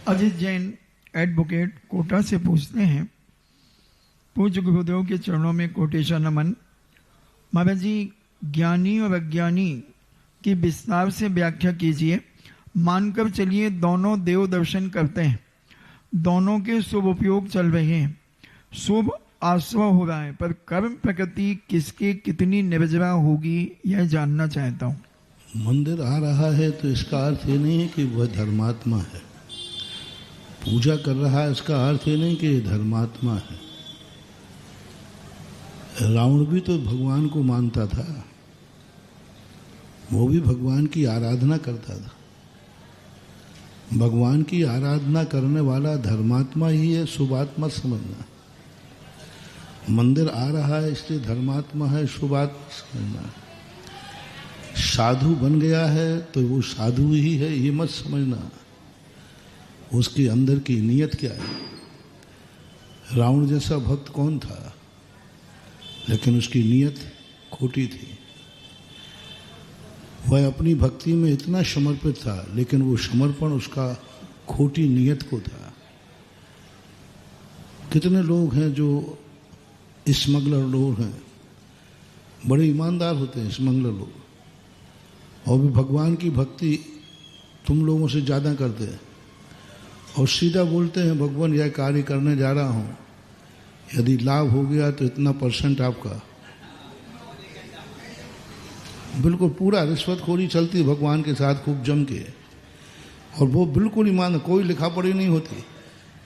Ajit Jain advocate Kota से पूछते हैं, पूज्य गुरुदेव के चरणों में कोटेशन नमन। महाराज जी, ज्ञानी और अज्ञानी की विस्तार से व्याख्या कीजिए। मानकर चलिए दोनों देव दर्शन करते हैं, दोनों के शुभ उपयोग चल रहे हैं, शुभ आश्रय हो रहा है, पर कर्म प्रकृति किसके कितनी निर्जरा होगी यह जानना चाहता हूँ। मंदिर आ रहा है तो इसका अर्थ ये नहीं है कि वह धर्मात्मा है। पूजा कर रहा है इसका अर्थ ये नहीं कि धर्मात्मा है। रावण भी तो भगवान को मानता था, वो भी भगवान की आराधना करता था। भगवान की आराधना करने वाला धर्मात्मा ही है, शुभात्मा समझना। मंदिर आ रहा है इसलिए धर्मात्मा है, शुभात्मा समझना। साधु बन गया है तो वो साधु ही है ये मत समझना, उसके अंदर की नीयत क्या है। रावण जैसा भक्त कौन था, लेकिन उसकी नीयत खोटी थी। वह अपनी भक्ति में इतना समर्पित था, लेकिन वो समर्पण उसका खोटी नीयत को था। कितने लोग हैं जो स्मगलर लोग हैं, बड़े ईमानदार होते हैं स्मगलर लोग, और भी भगवान की भक्ति तुम लोगों से ज़्यादा करते हैं, और सीधा बोलते हैं भगवान यह कार्य करने जा रहा हूँ, यदि लाभ हो गया तो इतना % आपका। बिल्कुल पूरा रिश्वतखोरी चलती भगवान के साथ खूब जम के, और वो बिल्कुल ईमान, कोई लिखा पढ़ी नहीं होती।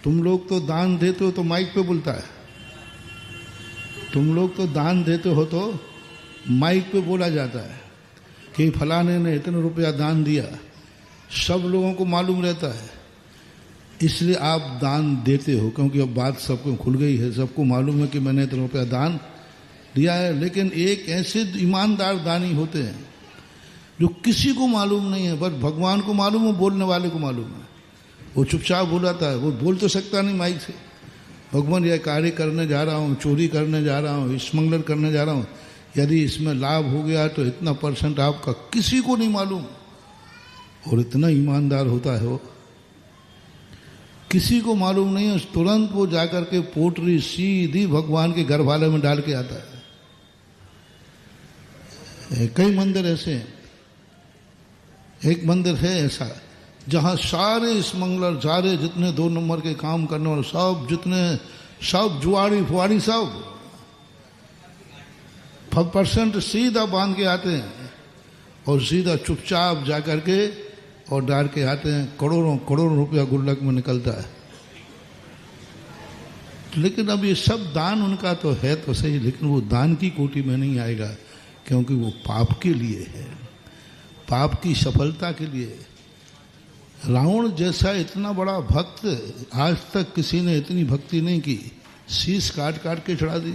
तुम लोग तो दान देते हो तो माइक पे बोलता है, तुम लोग तो दान देते हो तो माइक पे बोला जाता है कि फलाने ने इतना रुपया दान दिया, सब लोगों को मालूम रहता है, इसलिए आप दान देते हो, क्योंकि अब बात सबको खुल गई है, सबको मालूम है कि मैंने इतना रुपया दान दिया है। लेकिन एक ऐसे ईमानदार दानी होते हैं जो किसी को मालूम नहीं है, बस भगवान को मालूम है, बोलने वाले को मालूम है। वो चुपचाप बोलाता है, वो बोल तो सकता नहीं माइक से, भगवान यह कार्य करने जा रहा हूँ, चोरी करने जा रहा हूँ, स्मगलर करने जा रहा हूँ, यदि इसमें लाभ हो गया तो इतना % आपका, किसी को नहीं मालूम। और इतना ईमानदार होता है वो, किसी को मालूम नहीं है। तुरंत वो जाकर के पोटरी सीधी भगवान के घर वाले में डाल के आता है। कई मंदिर ऐसे हैं, एक मंदिर है ऐसा जहां सारे स्मगलर, सारे जितने 2 नंबर के काम करने वाले सब, जितने सब जुआड़ी फुआड़ी सब % सीधा बांध के आते हैं, और सीधा चुपचाप जाकर के और डाल के आते हैं। करोड़ों करोड़ों रुपया गुल्लक में निकलता है। लेकिन अब ये सब दान उनका तो है तो सही, लेकिन वो दान की कोटि में नहीं आएगा, क्योंकि वो पाप के लिए है, पाप की सफलता के लिए। रावण जैसा इतना बड़ा भक्त आज तक किसी ने इतनी भक्ति नहीं की, शीश काट काट के चढ़ा दी।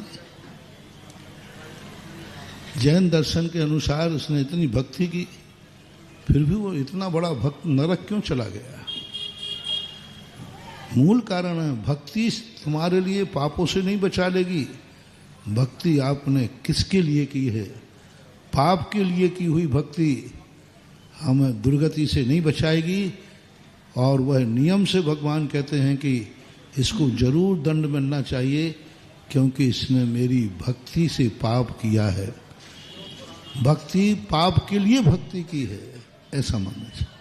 जैन दर्शन के अनुसार उसने इतनी भक्ति की, फिर भी वो इतना बड़ा भक्त नरक क्यों चला गया। मूल कारण है भक्ति तुम्हारे लिए पापों से नहीं बचा लेगी। भक्ति आपने किसके लिए की है, पाप के लिए की हुई भक्ति हमें दुर्गति से नहीं बचाएगी। और वह नियम से भगवान कहते हैं कि इसको जरूर दंड मिलना चाहिए, क्योंकि इसने मेरी भक्ति से पाप किया है। भक्ति पाप के लिए भक्ति की है, ऐसा मानना चाहिए।